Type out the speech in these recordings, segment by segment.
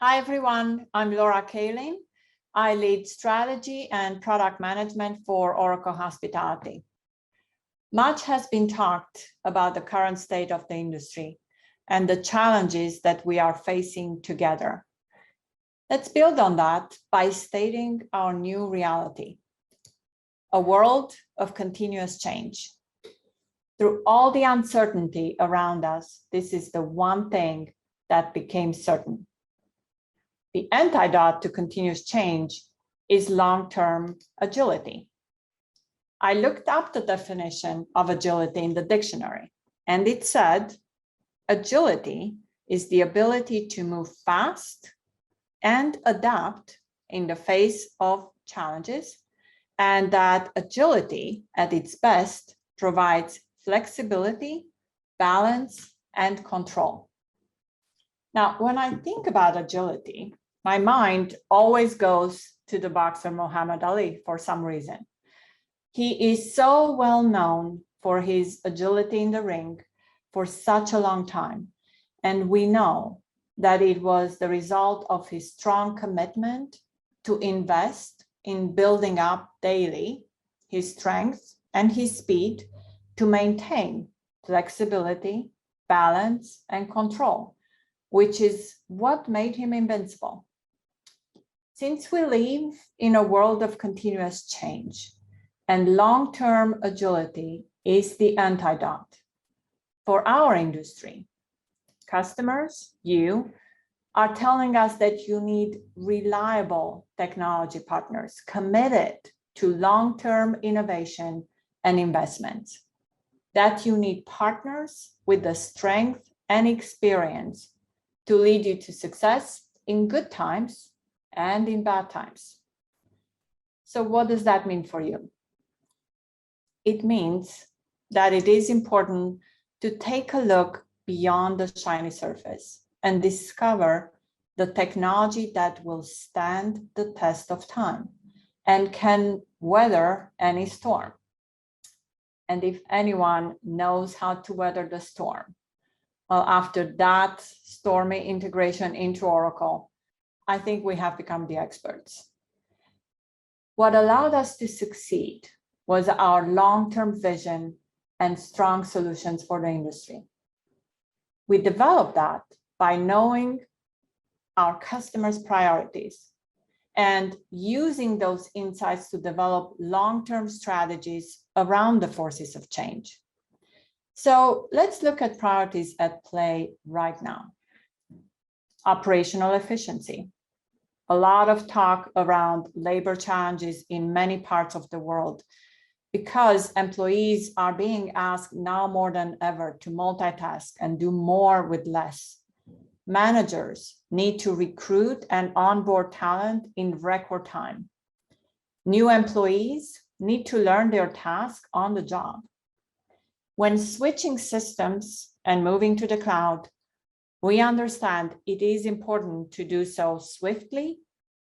Hi, everyone. I'm Laura Kalin. I lead strategy and product management for Oracle Hospitality. Much has been talked about the current state of the industry and the challenges that we are facing together. Let's build on that by stating our new reality, a world of continuous change. Through all the uncertainty around us, this is the one thing that became certain. The antidote to continuous change is long-term agility. I looked up the definition of agility in the dictionary, and it said, agility is the ability to move fast and adapt in the face of challenges, and that agility at its best provides flexibility, balance, and control. Now, when I think about agility, my mind always goes to the boxer Muhammad Ali for some reason. He is so well known for his agility in the ring for such a long time. And we know that it was the result of his strong commitment to invest in building up daily his strength and his speed to maintain flexibility, balance, and control, which is what made him invincible. Since we live in a world of continuous change, and long-term agility is the antidote for our industry, customers, you, are telling us that you need reliable technology partners committed to long-term innovation and investments, that you need partners with the strength and experience to lead you to success in good times and in bad times. So what does that mean for you? It means that it is important to take a look beyond the shiny surface and discover the technology that will stand the test of time and can weather any storm. And if anyone knows how to weather the storm, well, after that stormy integration into Oracle, I think we have become the experts. What allowed us to succeed was our long-term vision and strong solutions for the industry. We developed that by knowing our customers' priorities and using those insights to develop long-term strategies around the forces of change. So let's look at priorities at play right now. Operational efficiency. A lot of talk around labor challenges in many parts of the world because employees are being asked now more than ever to multitask and do more with less. Managers need to recruit and onboard talent in record time. New employees need to learn their task on the job. When switching systems and moving to the cloud, we understand it is important to do so swiftly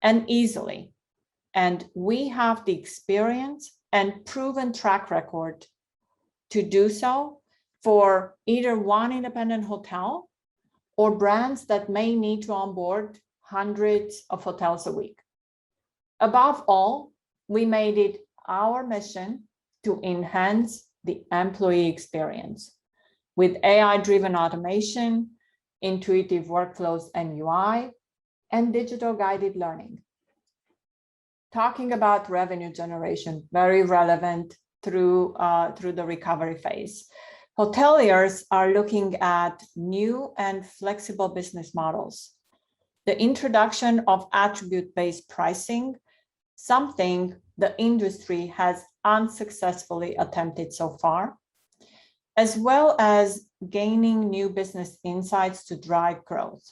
and easily. And we have the experience and proven track record to do so for either one independent hotel or brands that may need to onboard hundreds of hotels a week. Above all, we made it our mission to enhance the employee experience with AI-driven automation, intuitive workflows and UI, and digital guided learning. Talking about revenue generation, very relevant through the recovery phase. Hoteliers are looking at new and flexible business models. The introduction of attribute-based pricing, something the industry has unsuccessfully attempted so far, as well as gaining new business insights to drive growth.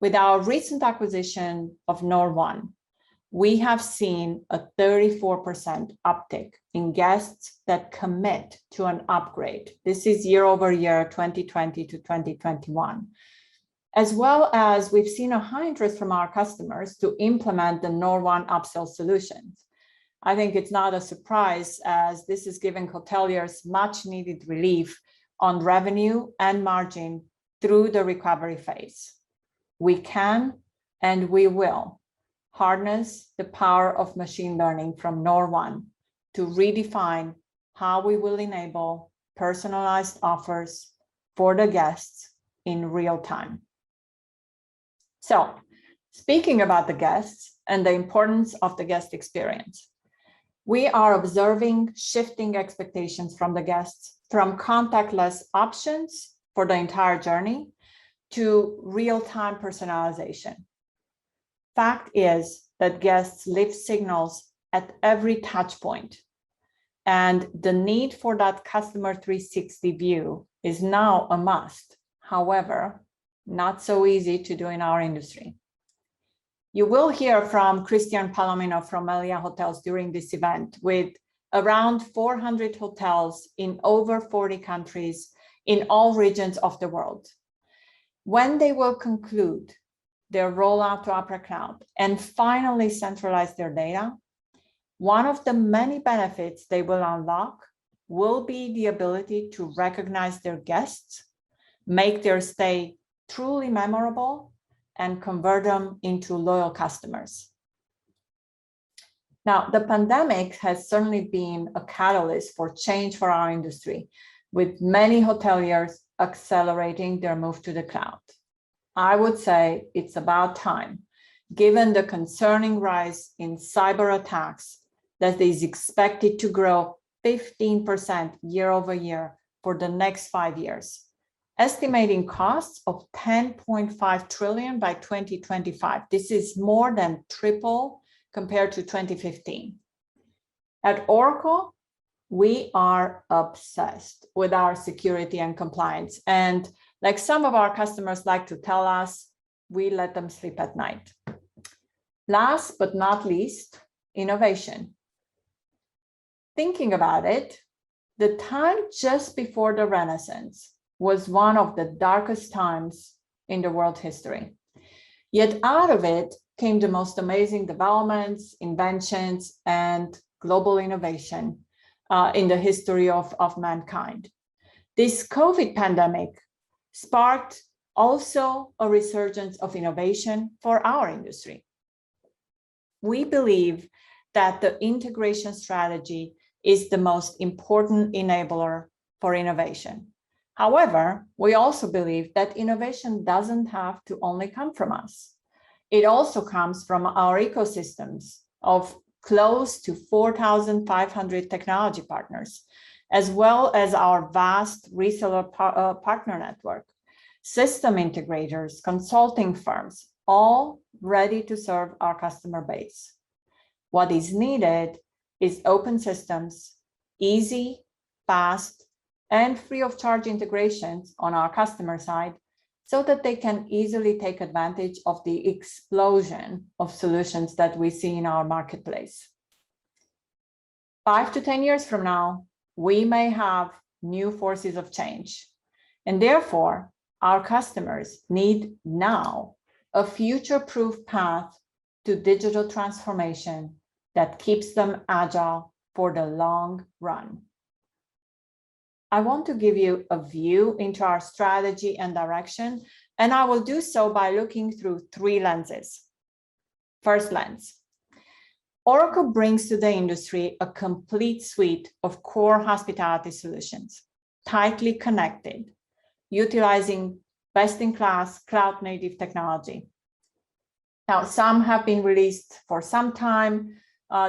With our recent acquisition of Nor1, we have seen a 34% uptick in guests that commit to an upgrade. This is year over year, 2020 to 2021. As well as we've seen a high interest from our customers to implement the Nor1 upsell solutions. I think it's not a surprise as this is giving hoteliers much needed relief on revenue and margin through the recovery phase. We can and we will harness the power of machine learning from NOR1 to redefine how we will enable personalized offers for the guests in real time. So, speaking about the guests and the importance of the guest experience, we are observing shifting expectations from the guests, from contactless options for the entire journey to real-time personalization. Fact is that guests leave signals at every touch point, and the need for that customer 360 view is now a must. However, not so easy to do in our industry. You will hear from Christian Palomino from Melia Hotels during this event, with around 400 hotels in over 40 countries in all regions of the world. When they will conclude their rollout to Opera Cloud and finally centralize their data, one of the many benefits they will unlock will be the ability to recognize their guests, make their stay truly memorable, and convert them into loyal customers. Now, the pandemic has certainly been a catalyst for change for our industry, with many hoteliers accelerating their move to the cloud. I would say it's about time, given the concerning rise in cyber attacks that is expected to grow 15% year over year for the next 5 years, estimating costs of 10.5 trillion by 2025. This is more than triple compared to 2015. At Oracle, we are obsessed with our security and compliance. And like some of our customers like to tell us, we let them sleep at night. Last but not least, innovation. Thinking about it, the time just before the Renaissance was one of the darkest times in the world history. Yet out of it came the most amazing developments, inventions, and global innovation in the history of mankind. This COVID pandemic sparked also a resurgence of innovation for our industry. We believe that the integration strategy is the most important enabler for innovation. However, we also believe that innovation doesn't have to only come from us. It also comes from our ecosystems of close to 4,500 technology partners, as well as our vast reseller partner network, system integrators, consulting firms, all ready to serve our customer base. What is needed is open systems, easy, fast, and free of charge integrations on our customer side, so that they can easily take advantage of the explosion of solutions that we see in our marketplace. 5 to 10 years from now, we may have new forces of change, and therefore our customers need now a future-proof path to digital transformation that keeps them agile for the long run. I want to give you a view into our strategy and direction, and I will do so by looking through 3 lenses. First lens, Oracle brings to the industry a complete suite of core hospitality solutions, tightly connected, utilizing best-in-class cloud-native technology. Now, some have been released for some time.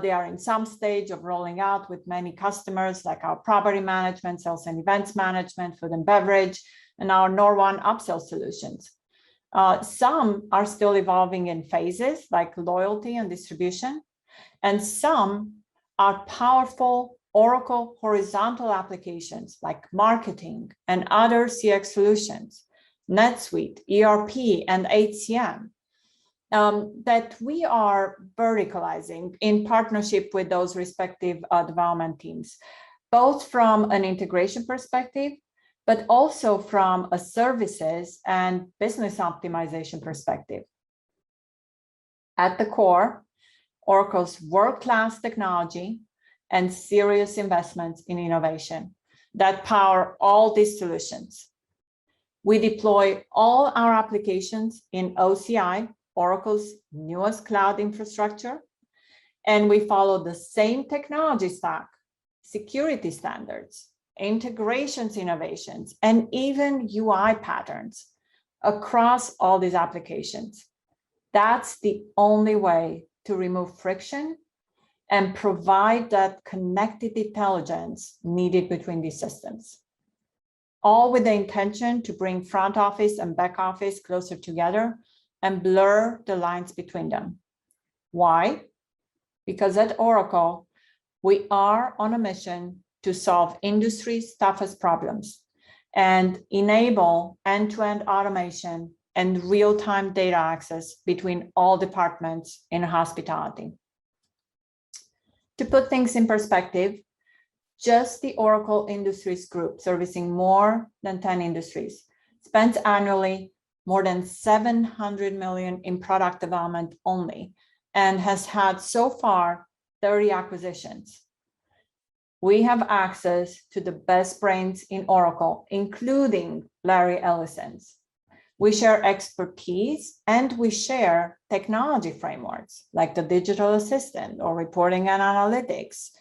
They are in some stage of rolling out with many customers, like our property management, sales and events management, food and beverage, and our NOR1 upsell solutions. Some are still evolving in phases, like loyalty and distribution, and some are powerful Oracle horizontal applications like marketing and other CX solutions, NetSuite, ERP, and HCM. That we are verticalizing in partnership with those respective development teams, both from an integration perspective, but also from a services and business optimization perspective. At the core, Oracle's world-class technology and serious investments in innovation that power all these solutions. We deploy all our applications in OCI Oracle's newest cloud infrastructure, and we follow the same technology stack, security standards, integrations innovations, and even UI patterns across all these applications. That's the only way to remove friction and provide that connected intelligence needed between these systems. All with the intention to bring front office and back office closer together and blur the lines between them. Why? Because at Oracle, we are on a mission to solve industry's toughest problems and enable end-to-end automation and real-time data access between all departments in hospitality. To put things in perspective, just the Oracle Industries Group, servicing more than 10 industries, spends annually more than 700 million in product development only, and has had so far 30 acquisitions. We have access to the best brains in Oracle, including Larry Ellison's. We share expertise and we share technology frameworks like the digital assistant or reporting and analytics,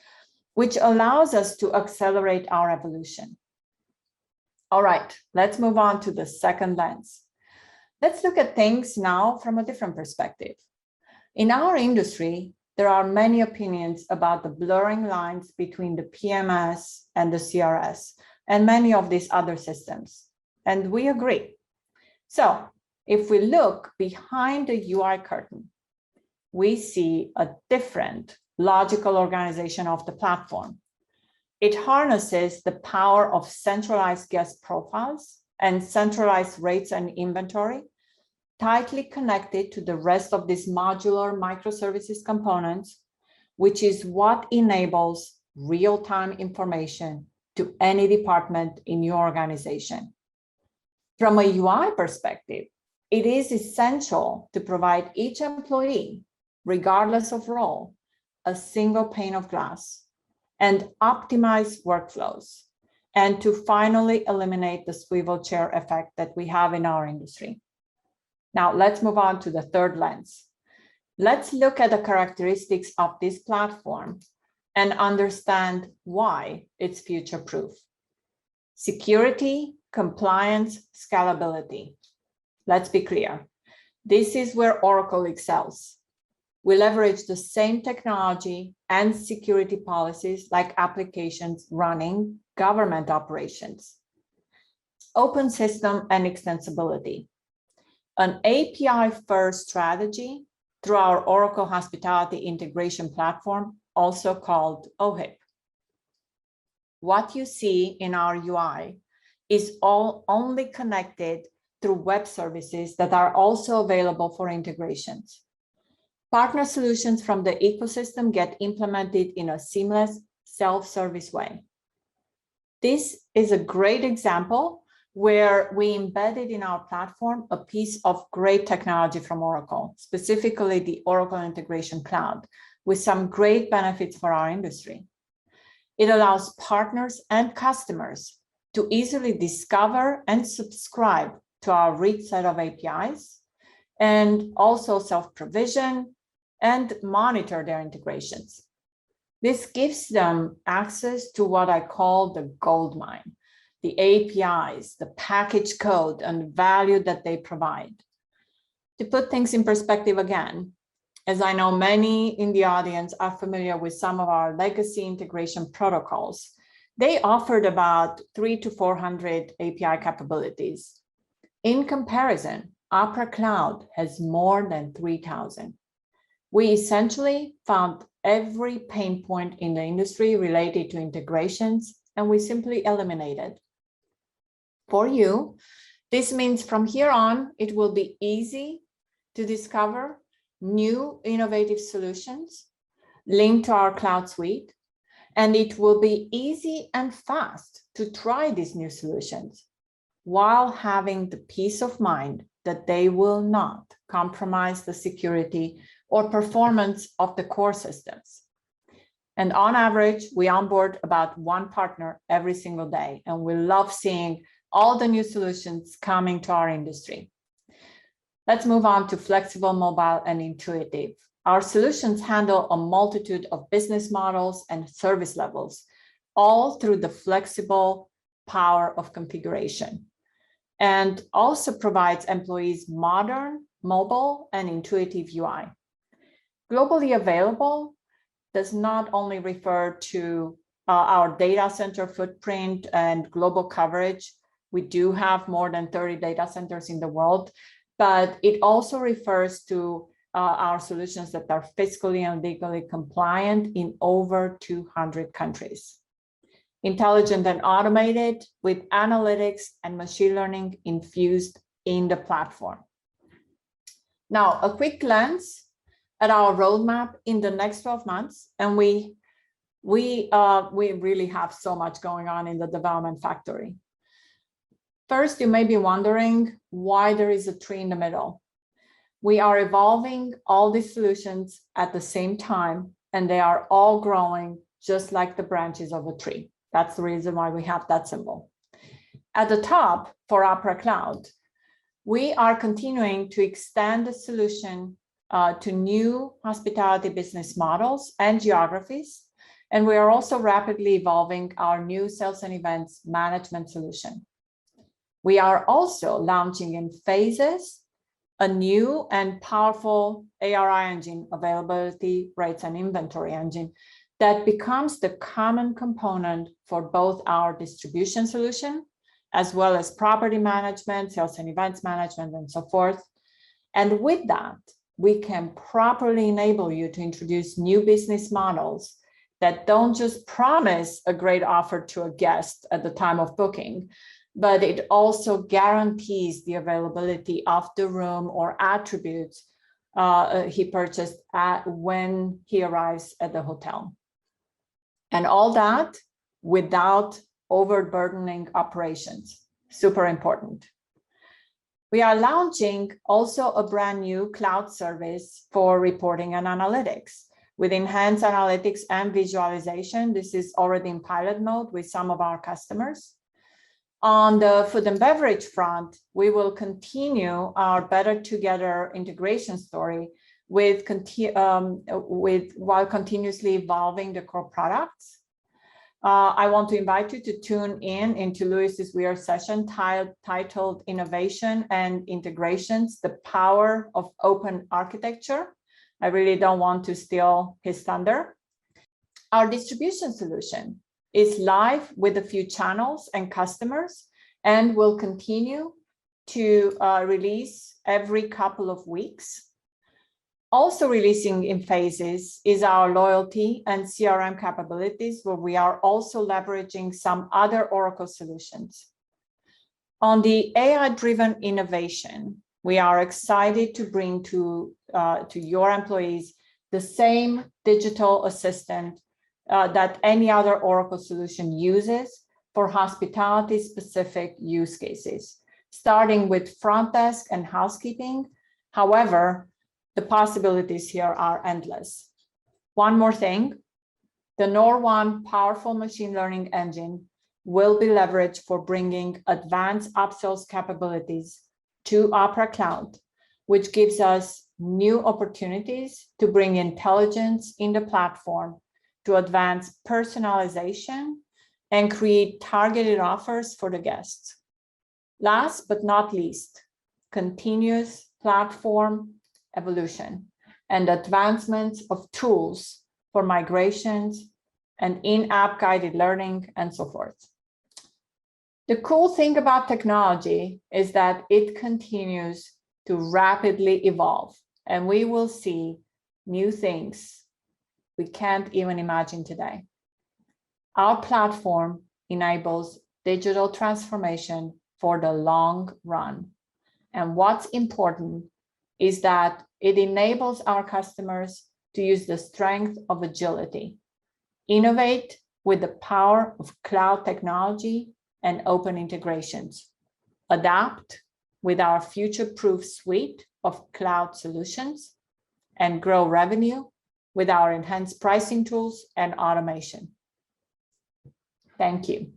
which allows us to accelerate our evolution. All right, let's move on to the second lens. Let's look at things now from a different perspective. In our industry, there are many opinions about the blurring lines between the PMS and the CRS and many of these other systems, and we agree. So if we look behind the UI curtain, we see a different logical organization of the platform. It harnesses the power of centralized guest profiles and centralized rates and inventory, tightly connected to the rest of these modular microservices components, which is what enables real-time information to any department in your organization. From a UI perspective, it is essential to provide each employee, regardless of role, a single pane of glass and optimize workflows, and to finally eliminate the swivel chair effect that we have in our industry. Now, let's move on to the third lens. Let's look at the characteristics of this platform and understand why it's future-proof. Security, compliance, scalability. Let's be clear. This is where Oracle excels. We leverage the same technology and security policies like applications running government operations. Open system and extensibility. An API-first strategy through our Oracle Hospitality Integration Platform, also called OHIP. What you see in our UI is all only connected through web services that are also available for integrations. Partner solutions from the ecosystem get implemented in a seamless, self-service way. This is a great example where we embedded in our platform a piece of great technology from Oracle, specifically the Oracle Integration Cloud, with some great benefits for our industry. It allows partners and customers to easily discover and subscribe to our rich set of APIs, and also self-provision and monitor their integrations. This gives them access to what I call the gold mine, the APIs, the package code and value that they provide. To put things in perspective again, as I know many in the audience are familiar with some of our legacy integration protocols, they offered about 300 to 400 API capabilities. In comparison, Opera Cloud has more than 3,000. We essentially found every pain point in the industry related to integrations, and we simply eliminated. For you, this means from here on, it will be easy to discover new innovative solutions linked to our cloud suite, and it will be easy and fast to try these new solutions while having the peace of mind that they will not compromise the security or performance of the core systems. And on average, we onboard about one partner every single day, and we love seeing all the new solutions coming to our industry. Let's move on to flexible, mobile, and intuitive. Our solutions handle a multitude of business models and service levels, all through the flexible power of configuration, and also provides employees modern, mobile, and intuitive UI. Globally available does not only refer to our data center footprint and global coverage. We do have more than 30 data centers in the world, but it also refers to our solutions that are fiscally and legally compliant in over 200 countries. Intelligent and automated with analytics and machine learning infused in the platform. Now, a quick glance at our roadmap in the next 12 months, and we really have so much going on in the development factory. First, you may be wondering why there is a tree in the middle. We are evolving all these solutions at the same time, and they are all growing just like the branches of a tree. That's the reason why we have that symbol. At the top, for Opera Cloud, we are continuing to extend the solution to new hospitality business models and geographies. And we are also rapidly evolving our new sales and events management solution. We are also launching in phases a new and powerful ARI engine, availability, rates, and inventory engine, that becomes the common component for both our distribution solution, as well as property management, sales and events management, and so forth. And with that, we can properly enable you to introduce new business models that don't just promise a great offer to a guest at the time of booking, but it also guarantees the availability of the room or attributes he purchased when he arrives at the hotel. And all that without overburdening operations. Super important. We are launching also a brand new cloud service for reporting and analytics with enhanced analytics and visualization. This is already in pilot mode with some of our customers. On the food and beverage front, we will continue our Better Together integration story while continuously evolving the core products. I want to invite you to tune into Luis's weird session titled Innovation and Integrations, the Power of Open Architecture. I really don't want to steal his thunder. Our distribution solution is live with a few channels and customers, and will continue to release every couple of weeks. Also releasing in phases is our loyalty and CRM capabilities, where we are also leveraging some other Oracle solutions. On the AI-driven innovation, we are excited to bring to your employees the same digital assistant that any other Oracle solution uses for hospitality-specific use cases, starting with front desk and housekeeping. However, the possibilities here are endless. One more thing, the NOR1 powerful machine learning engine will be leveraged for bringing advanced upsells capabilities to Opera Cloud, which gives us new opportunities to bring intelligence in the platform to advance personalization and create targeted offers for the guests. Last but not least, continuous platform evolution and advancements of tools for migrations and in-app guided learning and so forth. The cool thing about technology is that it continues to rapidly evolve, and we will see new things we can't even imagine today. Our platform enables digital transformation for the long run. And what's important is that it enables our customers to use the strength of agility, innovate with the power of cloud technology and open integrations, adapt with our future-proof suite of cloud solutions, and grow revenue with our enhanced pricing tools and automation. Thank you.